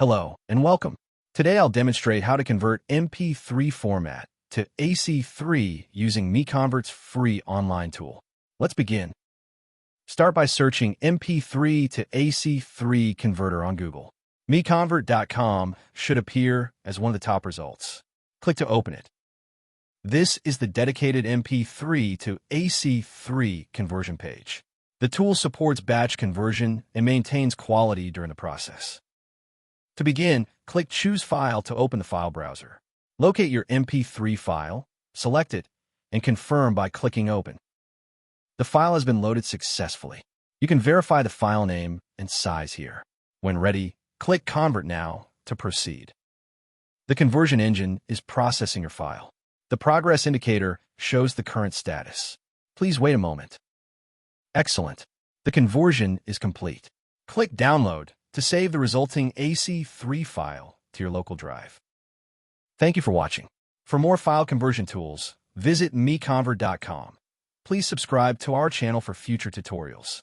Hello and welcome. Today I'll demonstrate how to convert MP3 format to AC3 using MiConvert's free online tool. Let's begin. Start by searching MP3 to AC3 converter on Google. MiConvert.com should appear as one of the top results. Click to open it. This is the dedicated MP3 to AC3 conversion page. The tool supports batch conversion and maintains quality during the process. To begin, click Choose File to open the file browser. Locate your MP3 file, select it, and confirm by clicking Open. The file has been loaded successfully. You can verify the file name and size here. When ready, click Convert Now to proceed. The conversion engine is processing your file. The progress indicator shows the current status. Please wait a moment. Excellent. The conversion is complete. Click Download to save the resulting AC3 file to your local drive. Thank you for watching. For more file conversion tools, visit MiConvert.com. Please subscribe to our channel for future tutorials.